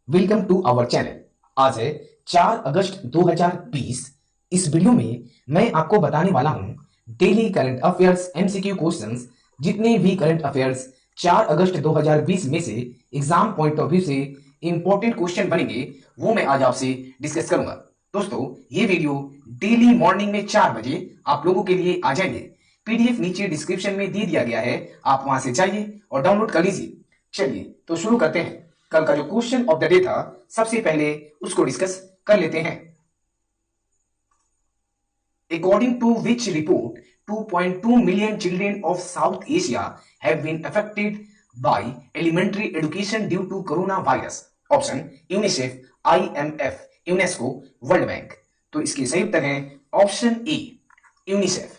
Welcome to our channel. आज है 4 अगस्त 2020। इस वीडियो में मैं आपको बताने वाला हूं daily current affairs MCQ questions. जितने भी करंट अफेयर्स 4 अगस्त 2020 में से एग्जाम पॉइंट ऑफ व्यू से इंपॉर्टेंट क्वेश्चन बनेंगे वो मैं आज आपसे डिस्कस करूंगा। दोस्तों, ये वीडियो डेली मॉर्निंग में 4 बजे आप लोगों के लिए आ जाएंगे। पीडीएफ नीचे डिस्क्रिप्शन में दे दिया गया है, आप वहां से जाइए और डाउनलोड कर लीजिए। चलिए तो शुरू करते हैं। कल का जो क्वेश्चन ऑफ द डे था, सबसे पहले उसको डिस्कस कर लेते हैं। According to which report 2.2 million children of South Asia have been affected by elementary education due to coronavirus? Option UNICEF, IMF, UNESCO, world bank. तो इसके सही उत्तर है ऑप्शन ए, यूनिसेफ।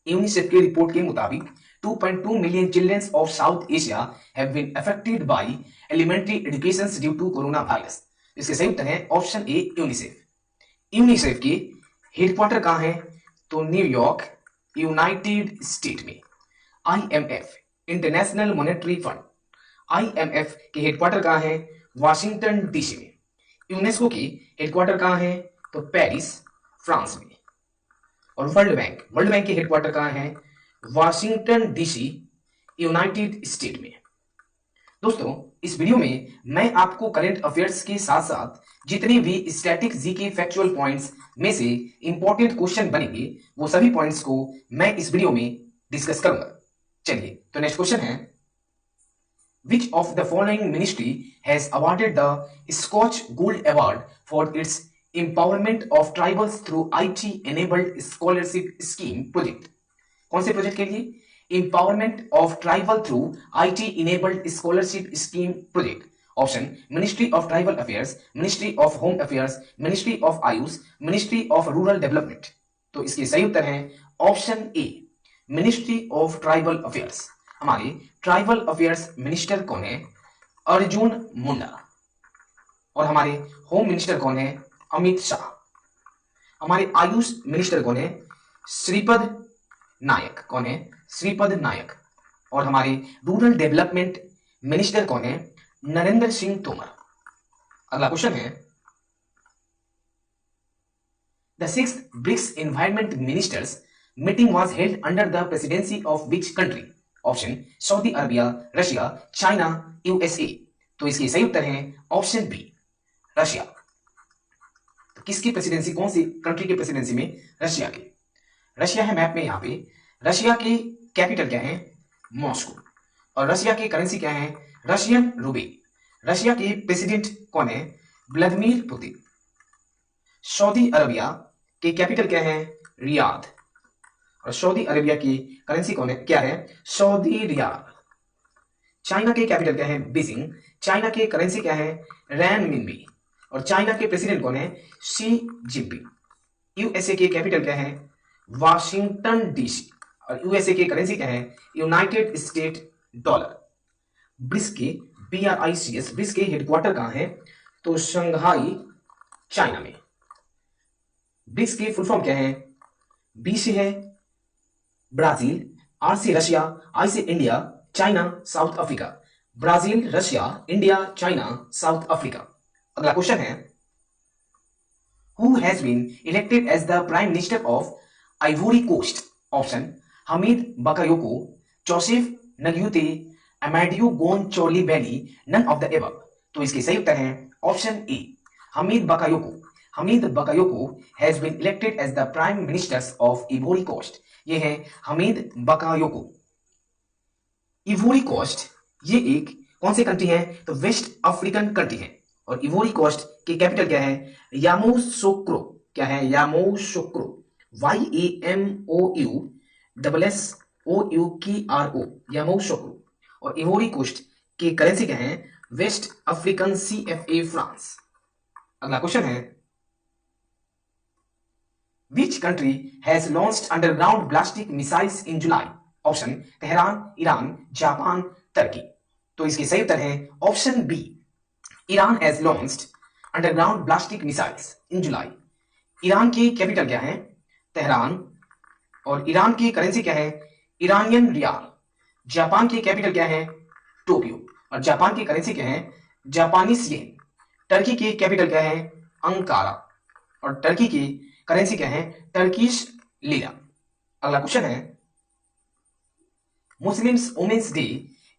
यूनिसेफ के रिपोर्ट के मुताबिक 2.2 million children of South Asia have been affected by elementary education due to coronavirus। इसके सही उत्तर है ऑप्शन ए, यूनिसेफ। यूनिसेफ के हेडक्वार्टर कहां है? तो न्यूयॉर्क, यूनाइटेड स्टेट में। IMF, international monetary fund, IMF के हेडक्वार्टर कहां है? वाशिंगटन डीसी में। यूनेस्को की हेडक्वार्टर कहां है? तो पेरिस, फ्रांस में। और वर्ल्ड बैंक के हेडक्वार्टर कहां है? वाशिंगटन डीसी, यूनाइटेड स्टेट में। दोस्तों, इस वीडियो में मैं आपको करंट अफेयर्स के साथ साथ जितने भी स्टैटिक जीके फैक्चुअल पॉइंट्स में से इंपॉर्टेंट क्वेश्चन बनेंगे वो सभी पॉइंट्स को मैं इस वीडियो में डिस्कस करूंगा। चलिए तो नेक्स्ट क्वेश्चन है, which of the following ministry has awarded the Skoch gold award for its empowerment of tribals through IT enabled scholarship scheme project? कौन से प्रोजेक्ट के लिए? Empowerment of tribal through IT enabled scholarship scheme project. Option ministry of tribal affairs, ministry of home affairs, ministry of Ayush, ministry of rural development. तो इसके सही उत्तर है option A, ministry of tribal affairs. हमारे tribal affairs minister कौन है? अर्जुन मुंडा। और हमारे होम मिनिस्टर कौन है? अमित शाह। हमारे आयुष मिनिस्टर कौन है? श्रीपद नायक। कौन है? श्रीपद नायक। और हमारे रूरल डेवलपमेंट मिनिस्टर कौन है? नरेंद्र सिंह तोमर। अगला क्वेश्चन है, the sixth BRICS environment ministers meeting was held under the presidency of which country? Option Saudi Arabia, Russia, China, USA। तो इसकी सही उत्तर है ऑप्शन बी, रशिया। तो किसकी प्रेसिडेंसी, कौन सी कंट्री की प्रेसिडेंसी में? रशिया की। रशिया है मैप में यहाँ पे। रशिया की कैपिटल क्या है? मॉस्को। और रशिया की करेंसी क्या है? Russian rouble. रशिया के प्रेसिडेंट कौन है? Vladimir Putin. सऊदी अरबिया के कैपिटल क्या है? रियाद। और सऊदी अरबिया की करेंसी कौन है, क्या है? Saudi riyal. चाइना के कैपिटल क्या है? बीजिंग। चाइना के करेंसी क्या है? रैनमिनबी। और चाइना के प्रेसिडेंट कौन है? Xi Jinping. USA के कैपिटल क्या है? Washington DC. और USA की करेंसी क्या है? United state dollar. ब्रिक्स के BRICS, ब्रिक्स के हेडक्वार्टर कहां है? तो शंघाई, चाइना में। ब्रिक्स की फुल फॉर्म क्या है? B से है ब्राजील, R से रशिया, I से India, China, south Africa. Brazil, Russia, India, China, south Africa. अगला क्वेश्चन है, who has been elected as the prime minister of Ivory Coast? Option Hamed Bakayoko, Joseph Ngute, Amadou Gon Coulibaly, none of the above. तो इसके सही उत्तर है option A, Hamed Bakayoko. Hamed Bakayoko has been elected as the prime minister of Ivory Coast. ये है Hamid बकायोको। Ivory Coast ये एक कौन सी कंट्री है? तो वेस्ट अफ्रीकन कंट्री है। और इवोरी कोस्ट की कैपिटल क्या है? यामोसोक्रो। क्या है? यामोसोक्रो। YAMOUSSOUKRO, यामोसोक्रो। और इवोरी कोस्ट की करेंसी क्या है? West African CFA franc. अगला क्वेश्चन है, Which country has launched underground ballistic missiles in July? Option Tehran, Iran, Japan, तुर्की। तो इसके सही उत्तर है option B, Iran has launched underground ballistic missiles in July. Iran की कैपिटल क्या है? तेहरान। और ईरान की करेंसी क्या है? Iranian rial. जापान की कैपिटल क्या है? टोक्यो। और जापान की करेंसी क्या है? Japanese yen. टर्की की कैपिटल क्या है? अंकारा। और टर्की की करेंसी क्या है? Turkish lira. अगला क्वेश्चन है, Muslims women's day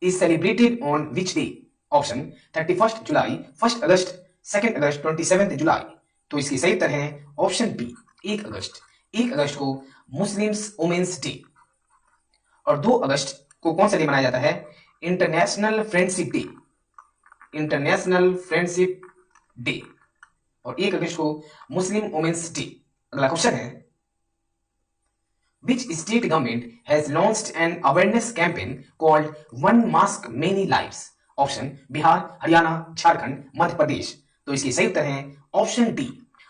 is celebrated on which day? Option 31 जुलाई, 1 अगस्त, 2 अगस्त, 27 जुलाई। तो इसकी सही उत्तर है ऑप्शन बी, 1 अगस्त। 1 अगस्त को मुस्लिम्स वुमेन्स डे। और 2 अगस्त को कौन सा डे मनाया जाता है? International friendship day. International friendship day. और 1 अगस्त को मुस्लिम वुमेन्स डे। अगला क्वेश्चन है, which state government has launched an awareness campaign called One Mask Many Lives? Option Bihar, Haryana, Jharkhand, Madhya Pradesh. तो इसकी सही उत्तर है option D,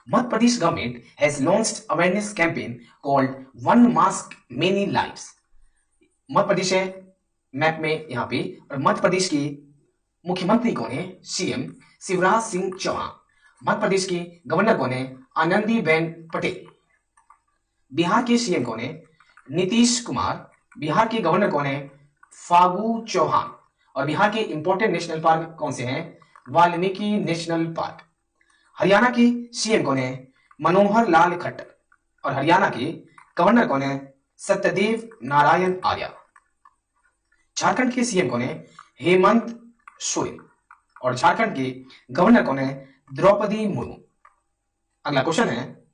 Madhya Pradesh government has launched awareness campaign called one mask many lives. Madhya Pradesh है मैप में यहाँ पे, और मध्य प्रदेश के मुख्यमंत्री कौन है? सीएम शिवराज सिंह चौहान। मध्य प्रदेश के गवर्नर कौन है? आनंदीबेन पटेल। बिहार के सीएम कौन है? नीतीश कुमार। बिहार के गवर्नर कौन है? फागू चौहान। और बिहार के इंपॉर्टेंट नेशनल पार्क कौन से हैं? Valmiki national park. हरियाणा के सीएम कौन है? मनोहर लाल खट्टर। और हरियाणा के गवर्नर कौन है? सत्यदेव नारायण आर्य। झारखंड के सीएम कौन है? हेमंत सोरेन। और झारखंड के गवर्नर कौन है? द्रौपदी मुर्मू। अगला क्वेश्चन है,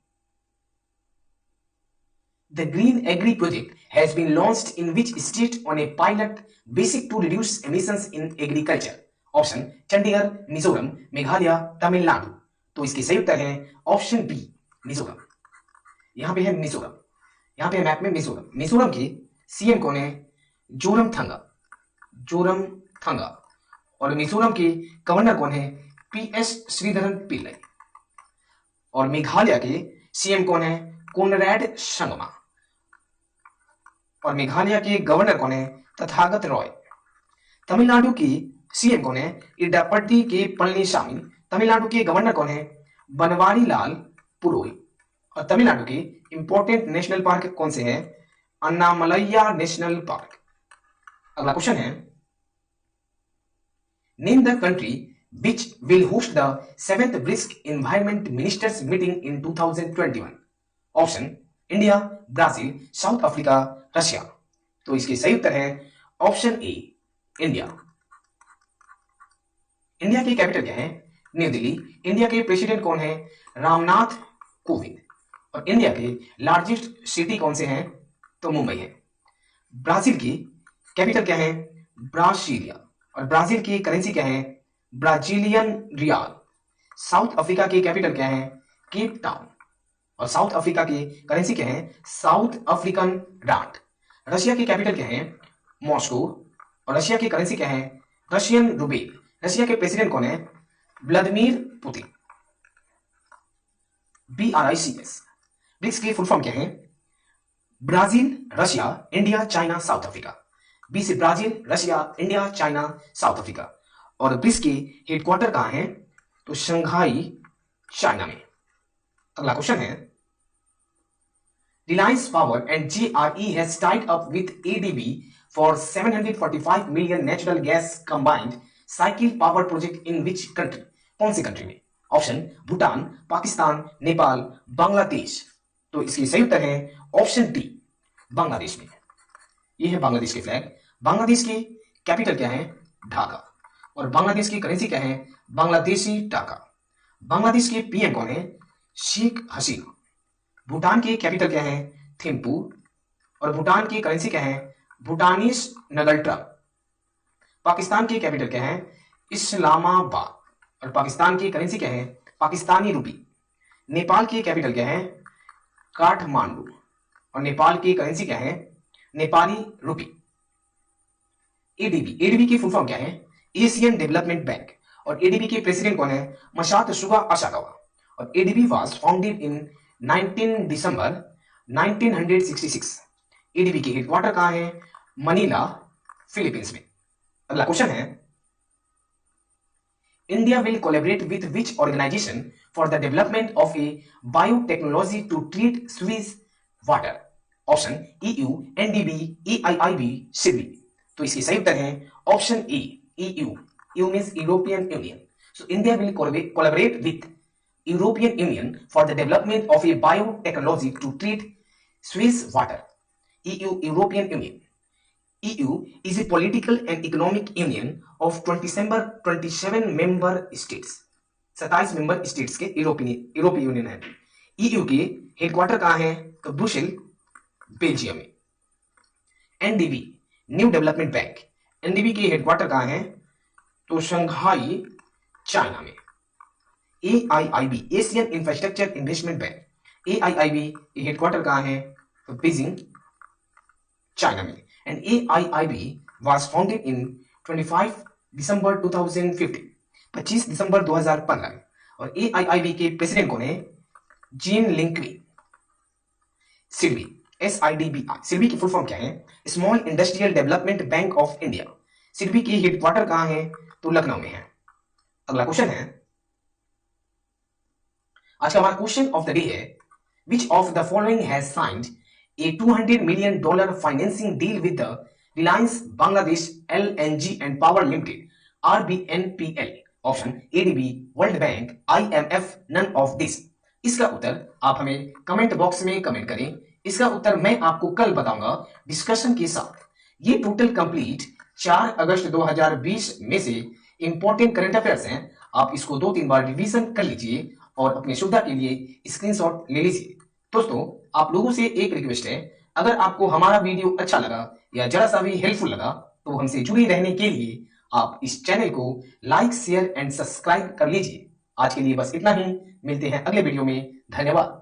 The Green Agri project has been launched in which state on a pilot basis to reduce emissions in agriculture? Option Chandigarh, Mizoram, Meghalaya, Tamil Nadu. तो इसकी सही उत्तर है ऑप्शन बी, मिजोरम। यहां पे है मिजोरम, यहां पे मैप में मिजोरम। मिजोरम के सीएम कौन है? जोरमथंगा। जोरमथंगा। और मिजोरम के गवर्नर कौन है? पीएस श्रीधरन पिल्लई। और मेघालय के सीएम कौन है? कोनरैड संगमा। और मेघालय के गवर्नर कौन है? तथागत रॉय। तमिलनाडु की सीएम कौन है? इडापट्टी के पळनिसामी। तमिलनाडु के गवर्नर कौन है? बनवारी लाल पुरोहित। और तमिलनाडु के इंपॉर्टेंट नेशनल पार्क कौन से हैं? अन्नामलैया नेशनल पार्क। अगला क्वेश्चन है, name the country which will host the 7th BRICS Environment Ministers meeting in 2021? Option India, Brazil, south Africa, Russia. तो इसके सही उत्तर है ऑप्शन ए, इंडिया। इंडिया की कैपिटल क्या है? न्यू दिल्ली। इंडिया के प्रेसिडेंट कौन है? रामनाथ कोविंद। और इंडिया के लार्जेस्ट सिटी कौन से हैं? तो मुंबई है। ब्राजील की कैपिटल क्या है? ब्रासीलिया। और ब्राजील की करेंसी क्या है? ब्राजीलियन रियाल। साउथ अफ्रीका की कैपिटल क्या है? Cape Town. और साउथ अफ्रीका की करेंसी क्या है? South African रांड। रशिया की कैपिटल क्या है? मॉस्को। और रशिया की करेंसी क्या है? रशियन रूबेल। रशिया के प्रेसिडेंट कौन है? Vladimir Putin. BRICS। ब्रिक्स की फुल फॉर्म क्या है? Brazil, Russia, India, China, south Africa. B से Brazil, Russia, India, China, south Africa. और ब्रिक्स के हेडक्वार्टर कहां है? तो शंघाई, चाइना में। अगला क्वेश्चन है, Reliance Power and GRE has tied up with ADB for 745 million natural gas combined cycle power project in which country? कौन सी country में? ऑप्शन भूटान, पाकिस्तान, नेपाल, बांग्लादेश। तो इसकी सही उत्तर है ऑप्शन डी, बांग्लादेश में। यह है बांग्लादेश के फ्लैग। बांग्लादेश की कैपिटल क्या है? ढाका। और बांग्लादेश की करेंसी क्या है? बांग्लादेशी टाका। बांग्लादेश के पीएम कौन है? शेख हसीना। भूटान की कैपिटल क्या है? थिम्पू। और भूटान की करेंसी क्या है? भूटानीस नगल्ट्रा। पाकिस्तान की कैपिटल क्या है? इस्लामाबाद। और पाकिस्तान की करेंसी क्या है? पाकिस्तानी रूपी। नेपाल की कैपिटल क्या है? काठमांडू। और नेपाल की करेंसी क्या है? नेपाली रूपी। एडीबी, एडीबी की फुल फॉर्म क्या है? Asian Development Bank. और एडीबी के प्रेसिडेंट कौन है? Masatsugu Asakawa. और ADB was founded in 19 December 1966। ADB के हेडक्वार्टर कहां है? मनीला, फिलीपींस में। अगला क्वेश्चन है, India will collaborate with which organization for the development of a biotechnology to treat sewage water? Option EU, NDB, EIIB, SIDBI. तो इसकी सही उत्तर है option A, EU. You means European union. So India will collaborate with European Union for the development of a biotechnology to treat Swiss water. EU, European Union. EU is a political and economic union of 27 member states. 27 member states के यूरोपीय union है। EU के headquarter कहाँ है? तो Brussels, Belgium में। NDB, new development bank, NDB के headquarter कहाँ है? तो शंघाई, चाइना में। AIIB, Asian infrastructure investment bank, AIIB headquarter कहाँ है? तो बीजिंग, चाइना में। And AIIB was founded in 25 December 2015, 25 दिसंबर 2015 में। और AIIB के प्रेसिडेंट कौन है? जीन लिंकवी। सिडबी, SIDBI, सिडबी की फुल फॉर्म क्या है? Small industrial development bank of India. SIDBI की हेडक्वार्टर कहां है? तो लखनऊ में है। अगला क्वेश्चन है, आज का हमारा क्वेश्चन ऑफ द डे है, which of the following has signed a $200 million financing deal with the Reliance Bangladesh LNG and Power Limited, RBNPL? Option ADB, world bank, IMF, none of this। इसका उत्तर आप हमें comment box में comment करें। इसका उत्तर मैं आपको कल बताऊंगा डिस्कशन के साथ। ये टोटल कंप्लीट 4 अगस्त 2020 में से इंपॉर्टेंट करंट अफेयर्स हैं। आप इसको 2-3 बार रिवीजन कर लीजिए और अपनी सुविधा के लिए स्क्रीनशॉट ले लीजिए। दोस्तों, आप लोगों से एक रिक्वेस्ट है, अगर आपको हमारा वीडियो अच्छा लगा या जरा सा भी हेल्पफुल लगा तो हमसे जुड़े रहने के लिए आप इस चैनल को लाइक, शेयर एंड सब्सक्राइब कर लीजिए। आज के लिए बस इतना ही, मिलते हैं अगले वीडियो में। धन्यवाद।